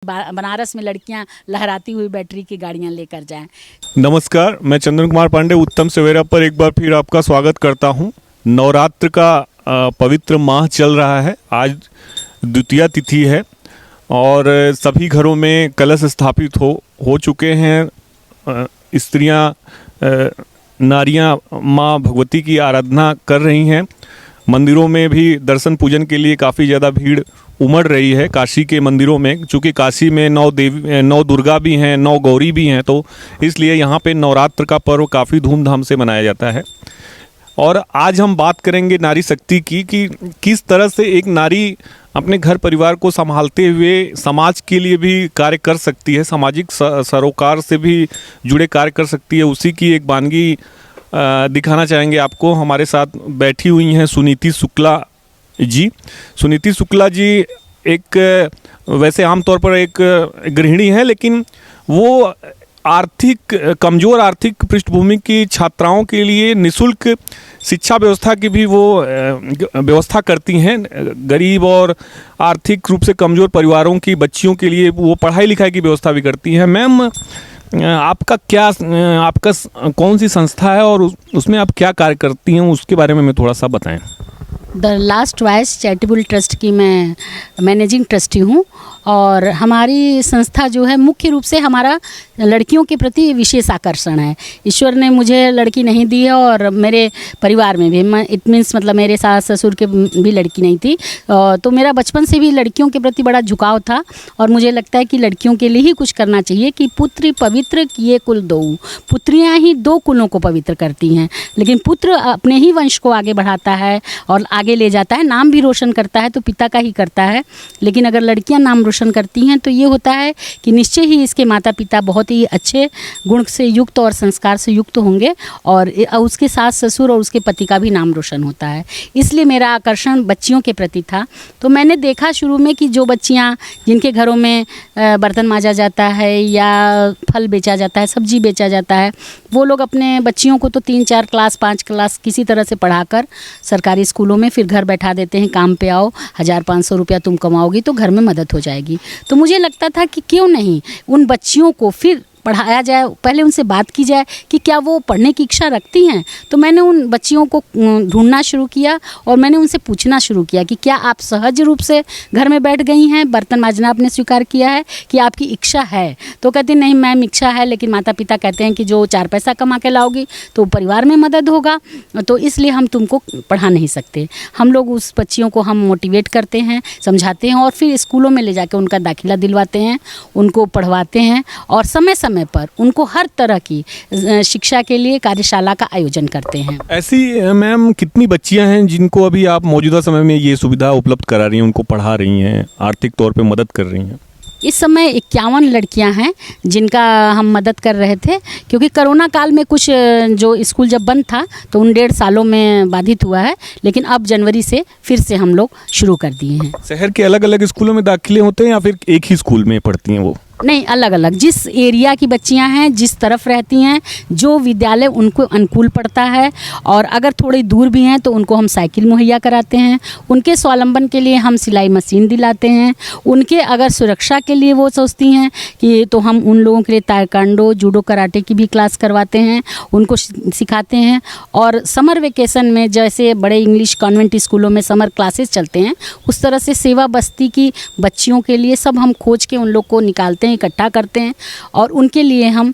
बनारस में लड़कियां लहराती हुई बैटरी की गाड़ियां लेकर जाएं। नमस्कार, मैं चंदन कुमार पांडे उत्तम सवेरा पर एक बार फिर आपका स्वागत करता हूं। नवरात्र का पवित्र माह चल रहा है। आज द्वितीया तिथि है और सभी घरों में कलश स्थापित हो चुके हैं। स्त्रियां, नारियां माँ भगवती की आराधना कर रही हैं। मंदिरों में भी दर्शन पूजन के लिए काफ़ी ज़्यादा भीड़ उमड़ रही है। काशी के मंदिरों में, चूँकि काशी में 9 दुर्गा भी हैं, 9 गौरी भी हैं, तो इसलिए यहाँ पे नवरात्र का पर्व काफ़ी धूमधाम से मनाया जाता है। और आज हम बात करेंगे नारी शक्ति की, कि किस तरह से एक नारी अपने घर परिवार को संभालते हुए समाज के लिए भी कार्य कर सकती है, सामाजिक सरोकार से भी जुड़े कार्य कर सकती है। उसी की एक वानगी दिखाना चाहेंगे आपको। हमारे साथ बैठी हुई हैं सुनीति शुक्ला जी। सुनीति शुक्ला जी एक वैसे आमतौर पर एक गृहिणी है, लेकिन वो कमज़ोर आर्थिक पृष्ठभूमि की छात्राओं के लिए निःशुल्क शिक्षा व्यवस्था की भी वो व्यवस्था करती हैं। गरीब और आर्थिक रूप से कमज़ोर परिवारों की बच्चियों के लिए वो पढ़ाई लिखाई की व्यवस्था भी करती हैं। मैम, आपका कौन सी संस्था है और उसमें आप क्या कार्य करती हैं, उसके बारे में हमें थोड़ा सा बताएं। The last voice charitable trust की मैं मैनेजिंग ट्रस्टी हूँ और हमारी संस्था जो है मुख्य रूप से हमारा लड़कियों के प्रति विशेष आकर्षण है। ईश्वर ने मुझे लड़की नहीं दी है और मेरे परिवार में भी, इट मीन्स मतलब मेरे सास ससुर के भी लड़की नहीं थी, तो मेरा बचपन से भी लड़कियों के प्रति बड़ा झुकाव था। और मुझे लगता है कि लड़कियों के लिए ही कुछ करना चाहिए, कि पुत्र पवित्र किए कुल दो। पुत्रियाँ ही 2 कुलों को पवित्र करती हैं, लेकिन पुत्र अपने ही वंश को आगे बढ़ाता है और आगे ले जाता है। नाम भी रोशन करता है तो पिता का ही करता है, लेकिन अगर लड़कियां नाम रोशन करती हैं तो ये होता है कि निश्चय ही इसके माता पिता बहुत ही अच्छे गुण से युक्त और संस्कार से युक्त होंगे और उसके सास ससुर और उसके पति का भी नाम रोशन होता है। इसलिए मेरा आकर्षण बच्चियों के प्रति था। तो मैंने देखा शुरू में कि जो बच्चियां जिनके घरों में बर्तन मांजा जाता है या फल बेचा जाता है, सब्जी बेचा जाता है, वो लोग अपने बच्चियों को तो 3-4 क्लास 5 क्लास किसी तरह से पढ़ाकर सरकारी स्कूलों में फिर घर बैठा देते हैं। काम पे आओ, 1500 रुपया तुम कमाओगी तो घर में मदद हो जाएगी। तो मुझे लगता था कि क्यों नहीं उन बच्चियों को फिर पढ़ाया जाए, पहले उनसे बात की जाए कि क्या वो पढ़ने की इच्छा रखती हैं। तो मैंने उन बच्चियों को ढूंढना शुरू किया और मैंने उनसे पूछना शुरू किया कि क्या आप सहज रूप से घर में बैठ गई हैं, बर्तन मांजना आपने स्वीकार किया है, कि आपकी इच्छा है। तो कहती नहीं मैम, इच्छा है, लेकिन माता पिता कहते हैं कि जो 4 पैसा कमा के लाओगी तो परिवार में मदद होगा, तो इसलिए हम तुमको पढ़ा नहीं सकते। हम लोग उस बच्चियों को हम मोटिवेट करते हैं, समझाते हैं और फिर स्कूलों में ले जाकर उनका दाखिला दिलवाते हैं, उनको पढ़वाते हैं और समय समय पर उनको हर तरह की शिक्षा के लिए कार्यशाला का आयोजन करते हैं। ऐसी मैम कितनी बच्चियां हैं जिनको अभी आप मौजूदा समय में ये सुविधा उपलब्ध करा रही हैं, उनको पढ़ा रही हैं, आर्थिक तौर पे मदद कर रही हैं? इस समय 51 लड़कियां हैं जिनका हम मदद कर रहे थे, क्योंकि कोरोना काल में कुछ जो स्कूल जब बंद था तो उन 1.5 सालों में बाधित हुआ है, लेकिन अब जनवरी से फिर से हम लोग शुरू कर दिए हैं। शहर के अलग अलग स्कूलों में दाखिले होते हैं या फिर एक ही स्कूल में पढ़ती हैं वो? नहीं, अलग अलग, जिस एरिया की बच्चियां हैं, जिस तरफ रहती हैं, जो विद्यालय उनको अनुकूल पड़ता है, और अगर थोड़ी दूर भी हैं तो उनको हम साइकिल मुहैया कराते हैं। उनके स्वावलंबन के लिए हम सिलाई मशीन दिलाते हैं। उनके अगर सुरक्षा के लिए वो सोचती हैं कि तो हम उन लोगों के लिए ताइक्वांडो, जूडो, कराटे की भी क्लास करवाते हैं, उनको सिखाते हैं। और समर वेकेशन में जैसे बड़े इंग्लिश कॉन्वेंट स्कूलों में समर क्लासेस चलते हैं, उस तरह से सेवा बस्ती की बच्चियों के लिए सब हम खोज के उन लोग को निकालते हैं, इकट्ठा करते हैं और उनके लिए हम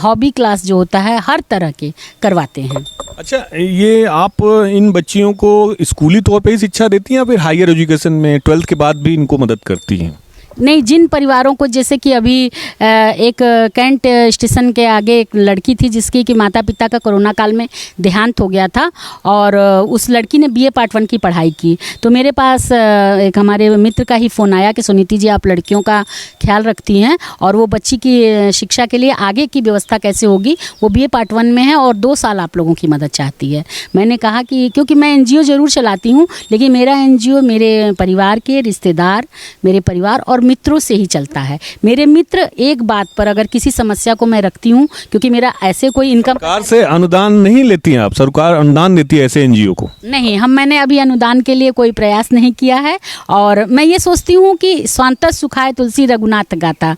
हॉबी क्लास जो होता है हर तरह के करवाते हैं। अच्छा, ये आप इन बच्चियों को स्कूली तौर पे ही शिक्षा देती हैं या फिर हायर एजुकेशन में 12th के बाद भी इनको मदद करती हैं? नहीं, जिन परिवारों को, जैसे कि अभी एक कैंट स्टेशन के आगे एक लड़की थी जिसकी कि माता पिता का कोरोना काल में देहांत हो गया था और उस लड़की ने BA पार्ट 1 की पढ़ाई की। तो मेरे पास एक हमारे मित्र का ही फ़ोन आया कि सुनीति जी, आप लड़कियों का ख्याल रखती हैं और वो बच्ची की शिक्षा के लिए आगे की व्यवस्था कैसे होगी, वो BA पार्ट 1 में है और 2 साल आप लोगों की मदद चाहती है। मैंने कहा कि क्योंकि मैं NGO ज़रूर चलाती हूँ, लेकिन मेरा NGO मेरे परिवार के रिश्तेदार, मेरे परिवार और मित्रों से ही चलता है। मेरे मित्र एक बात पर अगर किसी समस्या को मैं रखती हूँ, क्योंकि मेरा ऐसे कोई इनकम सरकार से अनुदान नहीं लेती हैं आप? सरकार अनुदान देती है ऐसे एनजीओ को? नहीं, मैंने अभी अनुदान के लिए कोई प्रयास नहीं किया है। और मैं ये सोचती हूँ कि स्वांतः सुखाय तुलसी रघुनाथ गाथा।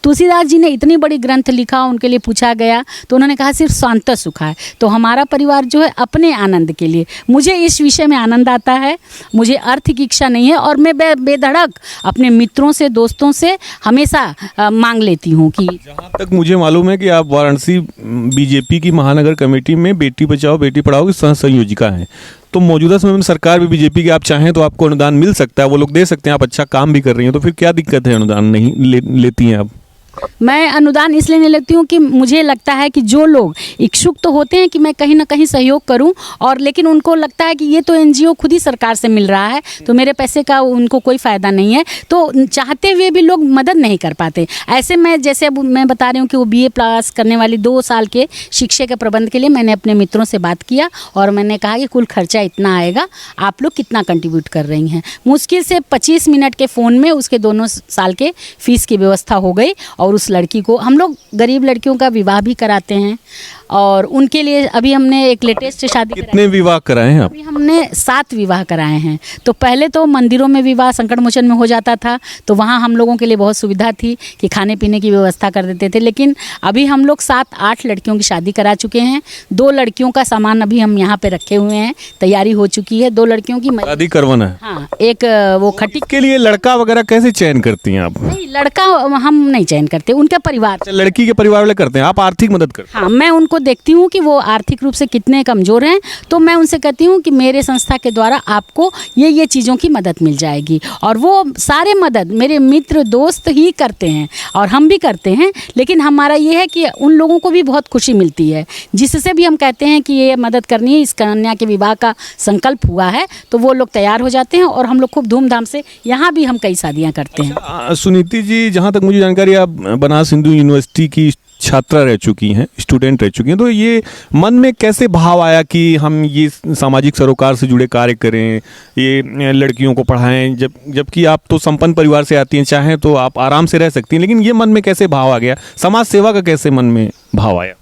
तुलसीदास जी ने इतनी बड़ी ग्रंथ लिखा, उनके लिए पूछा गया तो उन्होंने कहा सिर्फ स्वांतः सुखाय। तो हमारा परिवार जो है अपने आनंद के लिए, मुझे इस विषय में आनंद आता है, मुझे अर्थ की इच्छा नहीं है और मैं बेधड़क अपने मित्रों से, दोस्तों से हमेशा मांग लेती हूँ कि जहाँ तक मुझे मालूम है कि आप वाराणसी बीजेपी की महानगर कमेटी में बेटी बचाओ बेटी पढ़ाओ की सह संयोजिका हैं। तो मौजूदा समय में सरकार भी बीजेपी की, आप चाहें तो आपको अनुदान मिल सकता है, वो लोग दे सकते हैं, आप अच्छा काम भी कर रही हैं, तो फिर क्या दिक्कत है अनुदान नहीं लेती हैं आप? मैं अनुदान इसलिए नहीं लेती हूँ कि मुझे लगता है कि जो लोग इच्छुक तो होते हैं कि मैं कहीं ना कहीं सहयोग करूँ, और लेकिन उनको लगता है कि ये तो एनजीओ खुद ही सरकार से मिल रहा है तो मेरे पैसे का उनको कोई फ़ायदा नहीं है, तो चाहते हुए भी लोग मदद नहीं कर पाते। ऐसे में जैसे अब मैं बता रही हूँ कि वो BA पास करने वाली 2 साल के शिक्षक के प्रबंध के लिए मैंने अपने मित्रों से बात किया और मैंने कहा कि कुल खर्चा इतना आएगा, आप लोग कितना कंट्रीब्यूट कर रही हैं। मुश्किल से 25 मिनट के फ़ोन में उसके दोनों साल के फीस की व्यवस्था हो गई और उस लड़की को, हम लोग गरीब लड़कियों का विवाह भी कराते हैं और उनके लिए अभी हमने एक लेटेस्ट शादी कितने विवाह कराए हैं आप? अभी हमने 7 विवाह कराए हैं। तो पहले तो मंदिरों में विवाह संकट मोचन में हो जाता था, तो वहाँ हम लोगों के लिए बहुत सुविधा थी कि खाने पीने की व्यवस्था कर देते थे, लेकिन अभी हम लोग 7-8 लड़कियों की शादी करा चुके हैं। 2 लड़कियों का सामान अभी हम यहाँ पे रखे हुए हैं, तैयारी हो चुकी है। 2 लड़कियों की शादी करवाना है? हाँ, एक वो खटी के लिए लड़का वगैरह कैसे चयन करती हैं आप? नहीं, लड़का हम नहीं चयन करते, उनके परिवार। अच्छा, लड़की के परिवार वाले करते हैं, आप आर्थिक मदद करते हैं? हाँ, मैं उनको देखती हूँ कि वो आर्थिक रूप से कितने कमज़ोर हैं, तो मैं उनसे कहती हूँ कि मेरे संस्था के द्वारा आपको ये चीज़ों की मदद मिल जाएगी। और वो सारे मदद मेरे मित्र दोस्त ही करते हैं और हम भी करते हैं, लेकिन हमारा ये है कि उन लोगों को भी बहुत खुशी मिलती है, जिससे भी हम कहते हैं कि ये मदद करनी है, इस कन्या के विवाह का संकल्प हुआ है, तो वो लोग तैयार हो जाते हैं और हम लोग खूब धूमधाम से यहाँ भी हम कई शादियाँ करते हैं। सुनीति जी, जहाँ तक मुझे जानकारी, आप बनारस हिंदू यूनिवर्सिटी की छात्रा रह चुकी हैं, स्टूडेंट रह चुकी हैं, तो ये मन में कैसे भाव आया कि हम ये सामाजिक सरोकार से जुड़े कार्य करें, ये लड़कियों को पढ़ाएं, जबकि आप तो संपन्न परिवार से आती हैं, चाहें तो आप आराम से रह सकती हैं, लेकिन ये मन में कैसे भाव आ गया, समाज सेवा का कैसे मन में भाव आया?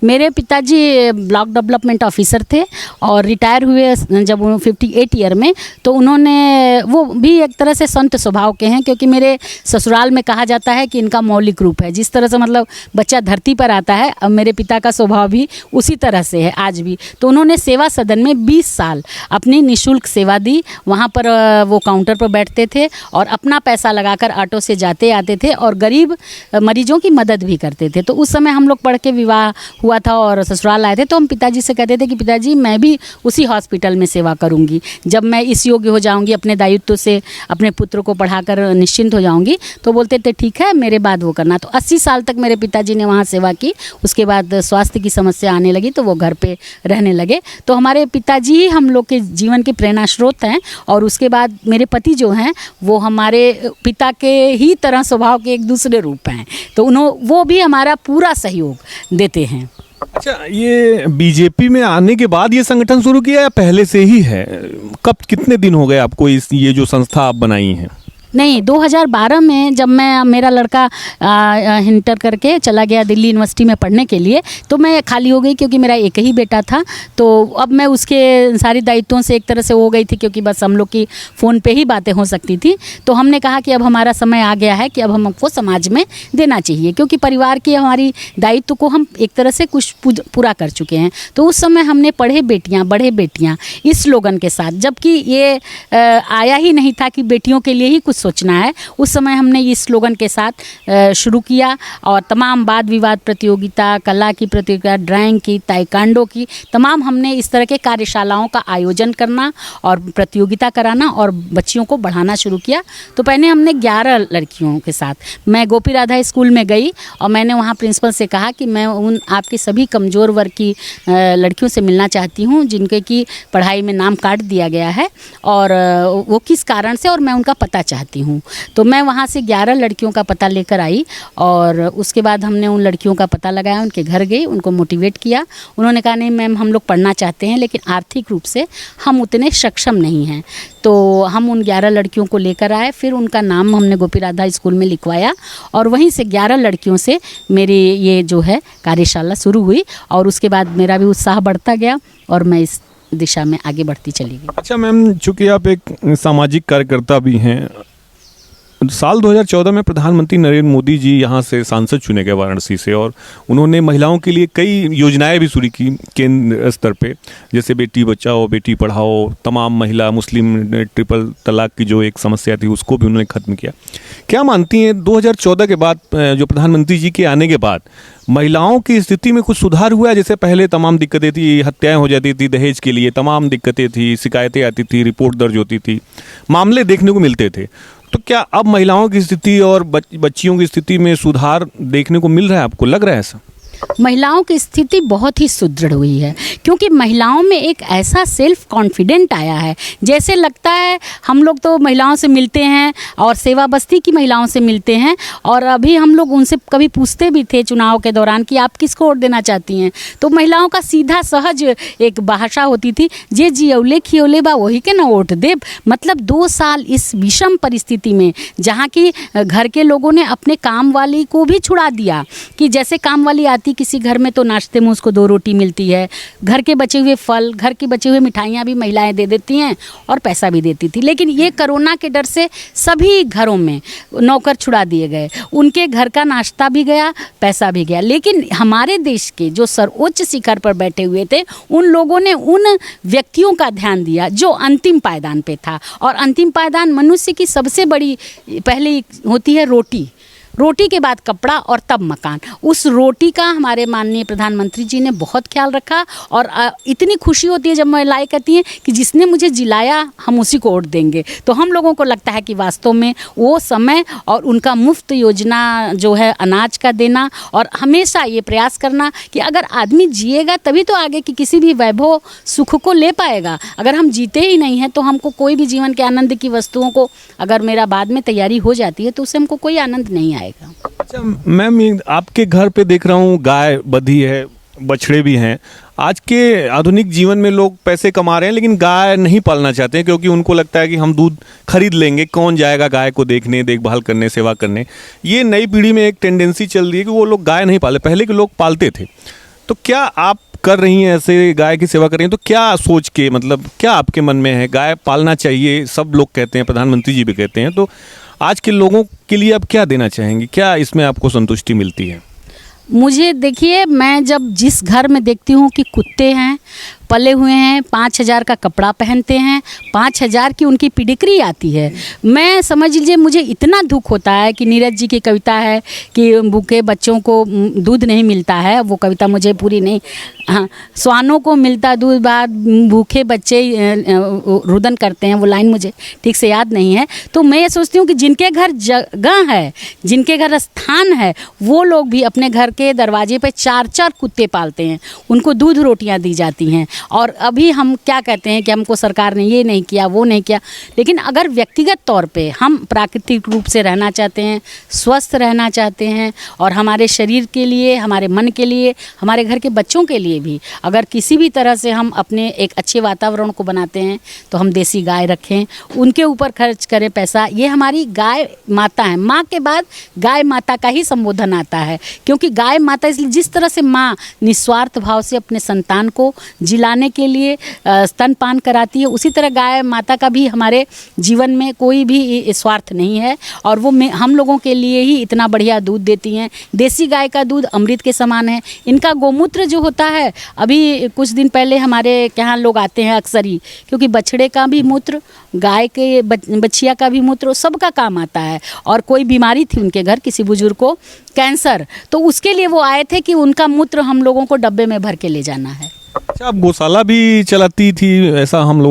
मेरे पिताजी ब्लॉक डेवलपमेंट ऑफिसर थे और रिटायर हुए जब 58 ईयर में, तो उन्होंने, वो भी एक तरह से संत स्वभाव के हैं, क्योंकि मेरे ससुराल में कहा जाता है कि इनका मौलिक रूप है। जिस तरह से मतलब बच्चा धरती पर आता है, अब मेरे पिता का स्वभाव भी उसी तरह से है आज भी। तो उन्होंने सेवा सदन में 20 साल अपनी निःशुल्क सेवा दी। वहाँ पर वो काउंटर पर बैठते थे और अपना पैसा लगाकर ऑटो से जाते आते थे और गरीब मरीजों की मदद भी करते थे। तो उस समय हम लोग पढ़ के विवाह हुआ था और ससुराल आए थे, तो हम पिताजी से कहते थे कि पिताजी मैं भी उसी हॉस्पिटल में सेवा करूंगी, जब मैं इस योग्य हो जाऊंगी, अपने दायित्व से अपने पुत्र को पढ़ाकर निश्चिंत हो जाऊंगी। तो बोलते थे ठीक है, मेरे बाद वो करना। तो 80 साल तक मेरे पिताजी ने वहाँ सेवा की। उसके बाद स्वास्थ्य की समस्या आने लगी तो वो घर पे रहने लगे। तो हमारे पिताजी ही हम लोग के जीवन के प्रेरणा स्रोत हैं। और उसके बाद मेरे पति जो हैं वो हमारे पिता के ही तरह स्वभाव के एक दूसरे रूप हैं, तो वो भी हमारा पूरा सहयोग देते हैं। अच्छा, ये बीजेपी में आने के बाद ये संगठन शुरू किया या पहले से ही है? कब, कितने दिन हो गए आपको ये जो संस्था आप बनाई हैं? नहीं, 2012 में जब मेरा लड़का इंटर करके चला गया दिल्ली यूनिवर्सिटी में पढ़ने के लिए, तो मैं खाली हो गई, क्योंकि मेरा एक ही बेटा था। तो अब मैं उसके सारी दायित्वों से एक तरह से हो गई थी, क्योंकि बस हम लोग की फ़ोन पे ही बातें हो सकती थी। तो हमने कहा कि अब हमारा समय आ गया है कि अब हमको समाज में देना चाहिए, क्योंकि परिवार की हमारी दायित्व को हम एक तरह से कुछ पूरा कर चुके हैं। तो उस समय हमने पढ़े बेटियाँ बढ़े बेटियाँ इस स्लोगन के साथ, जबकि ये आया ही नहीं था कि बेटियों के लिए ही कुछ सोचना है, उस समय हमने इस स्लोगन के साथ शुरू किया। और तमाम वाद विवाद प्रतियोगिता, कला की प्रतियोगिता, ड्राइंग की, ताइक्वांडो की, तमाम हमने इस तरह के कार्यशालाओं का आयोजन करना और प्रतियोगिता कराना और बच्चियों को बढ़ाना शुरू किया। तो पहले हमने 11 लड़कियों के साथ, मैं गोपी राधा स्कूल में गई और मैंने वहाँ प्रिंसिपल से कहा कि मैं उन आपके सभी कमज़ोर वर्ग की लड़कियों से मिलना चाहती हूँ जिनके की पढ़ाई में नाम काट दिया गया है, और वो किस कारण से, और मैं उनका पता चाहती चाहती हूँ। तो मैं वहाँ से 11 लड़कियों का पता लेकर आई और उसके बाद हमने उन लड़कियों का पता लगाया, उनके घर गई, उनको मोटिवेट किया। उन्होंने कहा नहीं मैम हम लोग पढ़ना चाहते हैं लेकिन आर्थिक रूप से हम उतने सक्षम नहीं हैं। तो हम उन 11 लड़कियों को लेकर आए, फिर उनका नाम हमने गोपी राधा स्कूल में लिखवाया और वहीं से 11 लड़कियों से मेरी ये जो है कार्यशाला शुरू हुई और उसके बाद मेरा भी उत्साह बढ़ता गया और मैं इस दिशा में आगे बढ़ती चली गई। अच्छा मैम, चूँकि आप एक सामाजिक कार्यकर्ता भी हैं, साल 2014 में प्रधानमंत्री नरेंद्र मोदी जी यहाँ से सांसद चुने गए वाराणसी से और उन्होंने महिलाओं के लिए कई योजनाएं भी शुरू की केंद्र स्तर पे, जैसे बेटी बचाओ बेटी पढ़ाओ, तमाम महिला मुस्लिम ट्रिपल तलाक की जो एक समस्या थी उसको भी उन्होंने ख़त्म किया। क्या मानती हैं 2014 के बाद जो प्रधानमंत्री जी के आने के बाद महिलाओं की स्थिति में कुछ सुधार हुआ है? जैसे पहले तमाम दिक्कतें थी, हत्याएं हो जाती थी दहेज के लिए, तमाम दिक्कतें थी, शिकायतें आती थी, रिपोर्ट दर्ज होती थी, मामले देखने को मिलते थे, तो क्या अब महिलाओं की स्थिति और बच्चियों की स्थिति में सुधार देखने को मिल रहा है? आपको लग रहा है ऐसा? महिलाओं की स्थिति बहुत ही सुदृढ़ हुई है क्योंकि महिलाओं में एक ऐसा सेल्फ कॉन्फिडेंट आया है। जैसे लगता है हम लोग तो महिलाओं से मिलते हैं और सेवा बस्ती की महिलाओं से मिलते हैं और अभी हम लोग उनसे कभी पूछते भी थे चुनाव के दौरान कि आप किसको वोट देना चाहती हैं, तो महिलाओं का सीधा सहज एक भाषा होती थी, जे जियौले खियौले बा वही के ना वोट देब। मतलब 2 साल इस विषम परिस्थिति में जहाँ की घर के लोगों ने अपने काम वाली को भी छुड़ा दिया कि जैसे काम वाली आती किसी घर में तो नाश्ते में उसको 2 रोटी मिलती है, घर के बचे हुए फल, घर के बचे हुए मिठाइयाँ भी महिलाएं दे देती हैं और पैसा भी देती थी। लेकिन ये कोरोना के डर से सभी घरों में नौकर छुड़ा दिए गए, उनके घर का नाश्ता भी गया, पैसा भी गया। लेकिन हमारे देश के जो सर्वोच्च शिखर पर बैठे हुए थे उन लोगों ने उन व्यक्तियों का ध्यान दिया जो अंतिम पायदान पे था और अंतिम पायदान मनुष्य की सबसे बड़ी पहले होती है रोटी, रोटी के बाद कपड़ा और तब मकान। उस रोटी का हमारे माननीय प्रधानमंत्री जी ने बहुत ख्याल रखा और इतनी खुशी होती है जब महिलाएं कहती हैं कि जिसने मुझे जिलाया हम उसी को वोट देंगे। तो हम लोगों को लगता है कि वास्तव में वो समय और उनका मुफ्त योजना जो है अनाज का देना और हमेशा ये प्रयास करना कि अगर आदमी जिएगा तभी तो आगे की किसी भी वैभव सुख को ले पाएगा। अगर हम जीते ही नहीं हैं तो हमको कोई भी जीवन के आनंद की वस्तुओं को अगर मेरा बाद में तैयारी हो जाती है तो उससे हमको कोई आनंद नहीं आएगा। अच्छा मैम, आपके घर पे देख रहा हूँ गाय बधी है, बछड़े भी हैं। आज के आधुनिक जीवन में लोग पैसे कमा रहे हैं लेकिन गाय नहीं पालना चाहते हैं क्योंकि उनको लगता है कि हम दूध खरीद लेंगे, कौन जाएगा गाय को देखने, देखभाल करने, सेवा करने। ये नई पीढ़ी में एक टेंडेंसी चल रही है कि वो लोग गाय नहीं पाले, पहले के लोग पालते थे। तो क्या आप कर रही हैं ऐसे, गाय की सेवा कर रही हैं, तो क्या सोच के, मतलब क्या आपके मन में है? गाय पालना चाहिए, सब लोग कहते हैं, प्रधानमंत्री जी भी कहते हैं, तो आज के लोगों के लिए आप क्या देना चाहेंगे? क्या इसमें आपको संतुष्टि मिलती है? मुझे देखिए, मैं जब जिस घर में देखती हूँ कि कुत्ते हैं पले हुए हैं, 5,000 का कपड़ा पहनते हैं, 5,000 की उनकी पिडिक्री आती है, मैं समझ लीजिए मुझे इतना दुख होता है कि नीरज जी की कविता है कि भूखे बच्चों को दूध नहीं मिलता है, वो कविता मुझे पूरी नहीं, हाँ, स्वानों को मिलता दूध बाद भूखे बच्चे रुदन करते हैं, वो लाइन मुझे ठीक से याद नहीं है। तो मैं ये सोचती हूँ कि जिनके घर जगह है, जिनके घर स्थान है, वो लोग भी अपने घर के दरवाजे पे 4-4 कुत्ते पालते हैं, उनको दूध रोटियाँ दी जाती हैं। और अभी हम क्या कहते हैं कि हमको सरकार ने ये नहीं किया, वो नहीं किया, लेकिन अगर व्यक्तिगत तौर पे हम प्राकृतिक रूप से रहना चाहते हैं, स्वस्थ रहना चाहते हैं और हमारे शरीर के लिए, हमारे मन के लिए, हमारे घर के बच्चों के लिए भी अगर किसी भी तरह से हम अपने एक अच्छे वातावरण को बनाते हैं तो हम देसी गाय रखें, उनके ऊपर खर्च करें पैसा। ये हमारी गाय माता है, माँ के बाद गाय माता का ही संबोधन आता है क्योंकि गाय माता, इसलिए जिस तरह से माँ निस्वार्थ भाव से अपने संतान को जिलाने के लिए स्तनपान कराती है, उसी तरह गाय माता का भी हमारे जीवन में कोई भी स्वार्थ नहीं है और वो हम लोगों के लिए ही इतना बढ़िया दूध देती हैं। देसी गाय का दूध अमृत के समान है। इनका गोमूत्र जो होता है, अभी कुछ दिन पहले हमारे यहाँ लोग आते हैं अक्सर ही, क्योंकि बछड़े का भी मूत्र, गाय के बछिया का भी मूत्र, सबका काम आता है। और कोई बीमारी थी उनके घर, किसी बुजुर्ग को कैंसर, तो उसके लिए वो आए थे कि उनका मूत्र हम लोगों को डब्बे में भर के ले जाना है। अच्छा, आप गौशाला भी चलाती थी, ऐसा हम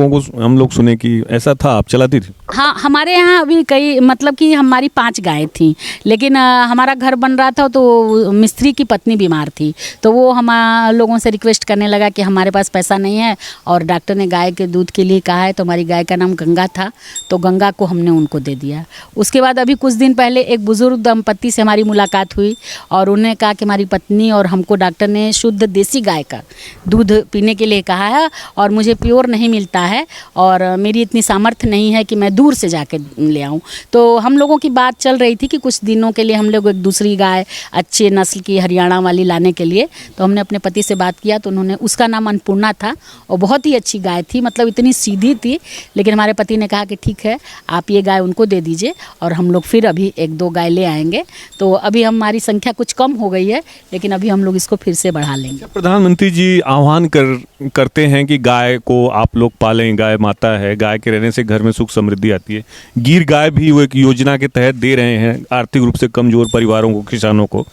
लोग सुने कि ऐसा था, आप चलाती थी? हाँ, हमारे यहाँ अभी कई मतलब कि हमारी 5 गायें थी, लेकिन हमारा घर बन रहा था तो मिस्त्री की पत्नी बीमार थी, तो वो हम लोगों से रिक्वेस्ट करने लगा कि हमारे पास पैसा नहीं है और डॉक्टर ने गाय के दूध के लिए कहा है, तो हमारी गाय का नाम गंगा था, तो गंगा को हमने उनको दे दिया। उसके बाद अभी कुछ दिन पहले एक बुज़ुर्ग दंपत्ति से हमारी मुलाकात हुई और उन्होंने कहा कि हमारी पत्नी और हमको डॉक्टर ने शुद्ध देसी गाय का दूध पीने के लिए कहा है और मुझे प्योर नहीं मिलता है और मेरी इतनी सामर्थ्य नहीं है कि मैं दूर से जाके ले आऊँ। तो हम लोगों की बात चल रही थी कि कुछ दिनों के लिए हम लोग एक दूसरी गाय अच्छे नस्ल की हरियाणा वाली लाने के लिए, तो हमने अपने पति से बात किया, तो उन्होंने, उसका नाम अन्नपूर्णा था और बहुत ही अच्छी गाय थी, मतलब इतनी सीधी थी, लेकिन हमारे पति ने कहा कि ठीक है, आप ये गाय उनको दे दीजिए और हम लोग फिर अभी 1-2 गाय ले आएंगे। तो अभी हमारी संख्या कुछ कम हो गई है, लेकिन अभी हम लोग इसको फिर से बढ़ा लेंगे। प्रधानमंत्री जी आह्वान करते हैं कि गाय को आप लोग पालें, गाय माता है, गाय के रहने से घर में सुख समृद्धि आती है। गिर गाय भी वो एक योजना के तहत दे रहे हैं आर्थिक रूप से कमजोर परिवारों को, किसानों को।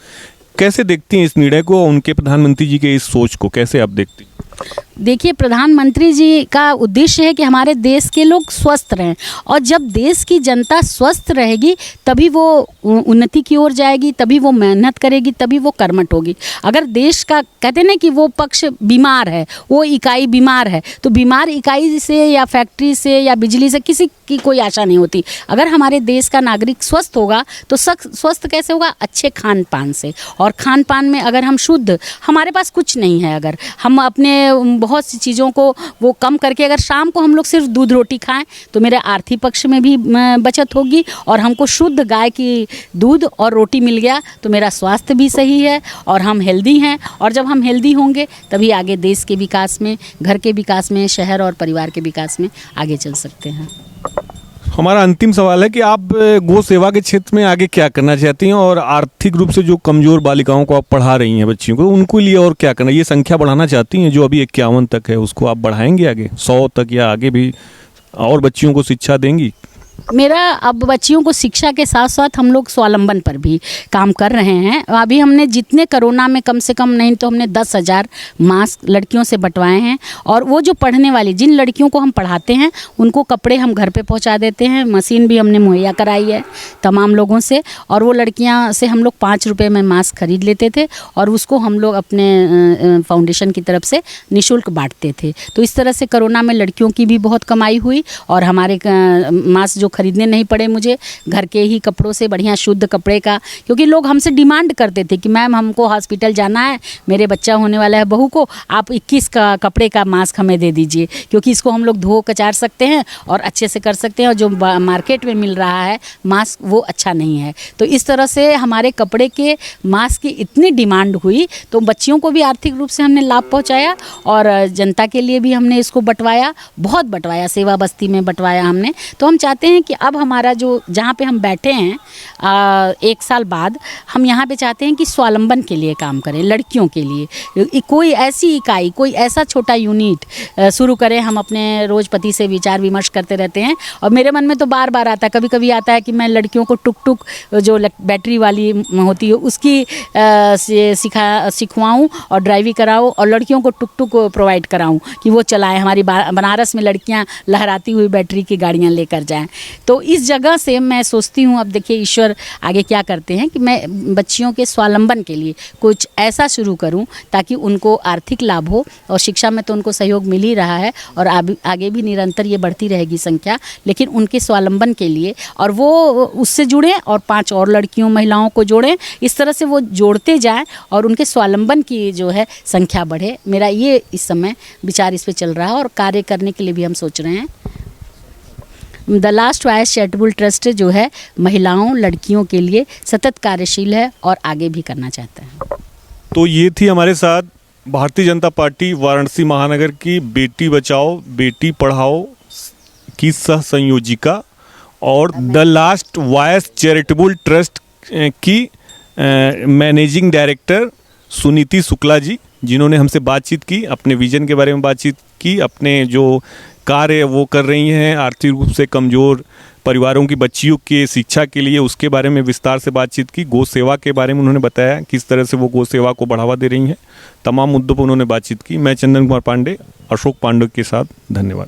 कैसे देखती हैं इस निर्णय को, उनके प्रधानमंत्री जी के इस सोच को कैसे आप देखती हैं? देखिए, प्रधानमंत्री जी का उद्देश्य है कि हमारे देश के लोग स्वस्थ रहें और जब देश की जनता स्वस्थ रहेगी तभी वो उन्नति की ओर जाएगी, तभी वो मेहनत करेगी, तभी वो कर्मठ होगी। अगर देश का, कहते हैं ना कि वो पक्ष बीमार है, वो इकाई बीमार है, तो बीमार इकाई से या फैक्ट्री से या बिजली से किसी की कोई आशा नहीं होती। अगर हमारे देश का नागरिक स्वस्थ होगा तो स्वस्थ कैसे होगा? अच्छे खान पान से, और खान पान में अगर हम शुद्ध, हमारे पास कुछ नहीं है, अगर हम अपने बहुत सी चीज़ों को वो कम करके अगर शाम को हम लोग सिर्फ दूध रोटी खाएं तो मेरे आर्थिक पक्ष में भी बचत होगी और हमको शुद्ध गाय की दूध और रोटी मिल गया तो मेरा स्वास्थ्य भी सही है और हम हेल्दी हैं। और जब हम हेल्दी होंगे तभी आगे देश के विकास में, घर के विकास में, शहर और परिवार के विकास में आगे चल सकते हैं। हमारा अंतिम सवाल है कि आप गौ सेवा के क्षेत्र में आगे क्या करना चाहती हैं और आर्थिक रूप से जो कमजोर बालिकाओं को आप पढ़ा रही हैं, बच्चियों को, उनको लिए और क्या करना, ये संख्या बढ़ाना चाहती हैं जो अभी 51 तक है, उसको आप बढ़ाएंगे आगे 100 तक या आगे भी और बच्चियों को शिक्षा देंगी? मेरा अब बच्चियों को शिक्षा के साथ साथ हम लोग स्वावलंबन पर भी काम कर रहे हैं। अभी हमने जितने कोरोना में कम से कम नहीं तो हमने 10,000 मास्क लड़कियों से बंटवाए हैं और वो जो पढ़ने वाली, जिन लड़कियों को हम पढ़ाते हैं उनको कपड़े हम घर पे पहुंचा देते हैं। मशीन भी हमने मुहैया कराई है तमाम लोगों से और वो लड़कियां से हम लोग 5 रुपये में मास्क खरीद लेते थे और उसको हम लोग अपने फाउंडेशन की तरफ से निःशुल्क बांटते थे। तो इस तरह से कोरोना में लड़कियों की भी बहुत कमाई हुई और हमारे मास्क जो खरीदने नहीं पड़े मुझे, घर के ही कपड़ों से, बढ़िया शुद्ध कपड़े का, क्योंकि लोग हमसे डिमांड करते थे कि मैम हमको हॉस्पिटल जाना है, मेरे बच्चा होने वाला है बहू को, आप 21 का कपड़े का मास्क हमें दे दीजिए, क्योंकि इसको हम लोग धो कचार सकते हैं और अच्छे से कर सकते हैं और जो मार्केट में मिल रहा है मास्क वो अच्छा नहीं है। तो इस तरह से हमारे कपड़े के मास्क की इतनी डिमांड हुई तो बच्चियों को भी आर्थिक रूप से हमने लाभ पहुँचाया और जनता के लिए भी हमने इसको बंटवाया, बहुत बंटवाया, सेवा बस्ती में बंटवाया हमने। तो हम चाहते हैं कि अब हमारा जो जहाँ पे हम बैठे हैं 1 साल बाद हम यहाँ पे चाहते हैं कि स्वावलंबन के लिए काम करें, लड़कियों के लिए कोई ऐसी इकाई, कोई ऐसा छोटा यूनिट शुरू करें। हम अपने रोज पति से विचार विमर्श करते रहते हैं और मेरे मन में तो बार बार आता है, कभी कभी आता है कि मैं लड़कियों को टुक टुक जो बैटरी वाली होती है उसकी सिखवाऊँ और ड्राइविंग कराऊँ और लड़कियों को टुक टुक प्रोवाइड कराऊँ कि वो चलाएँ, हमारी बनारस में लड़कियाँ लहराती हुई बैटरी की गाड़ियाँ लेकर जाएँ। तो इस जगह से मैं सोचती हूँ, अब देखिए ईश्वर आगे क्या करते हैं, कि मैं बच्चियों के स्वावलंबन के लिए कुछ ऐसा शुरू करूँ ताकि उनको आर्थिक लाभ हो और शिक्षा में तो उनको सहयोग मिल ही रहा है और आगे भी निरंतर ये बढ़ती रहेगी संख्या, लेकिन उनके स्वावलंबन के लिए और वो उससे जुड़ें और 5 और लड़कियों महिलाओं को जोड़ें, इस तरह से वो जोड़ते जाएँ और उनके स्वावलंबन की जो है संख्या बढ़े। मेरा ये इस समय विचार इस पर चल रहा है और कार्य करने के लिए भी हम सोच रहे हैं। The last voice charitable trust जो है महिलाओं, लड़कियों के लिए सतत कार्यशील है और आगे भी करना चाहता है। तो ये थी हमारे साथ भारतीय जनता पार्टी वाराणसी महानगर की बेटी बचाओ बेटी पढ़ाओ की सह संयोजिका और the last voice charitable trust की मैनेजिंग डायरेक्टर सुनीति शुक्ला जी, जिन्होंने हमसे बातचीत की, अपने विजन के बारे में बातचीत की, अपने जो कार्य वो कर रही हैं आर्थिक रूप से कमज़ोर परिवारों की बच्चियों के शिक्षा के लिए उसके बारे में विस्तार से बातचीत की। गौ सेवा के बारे में उन्होंने बताया किस तरह से वो गौ सेवा को बढ़ावा दे रही हैं। तमाम मुद्दों पर उन्होंने बातचीत की। मैं चंदन कुमार पांडे, अशोक पांडे के साथ, धन्यवाद।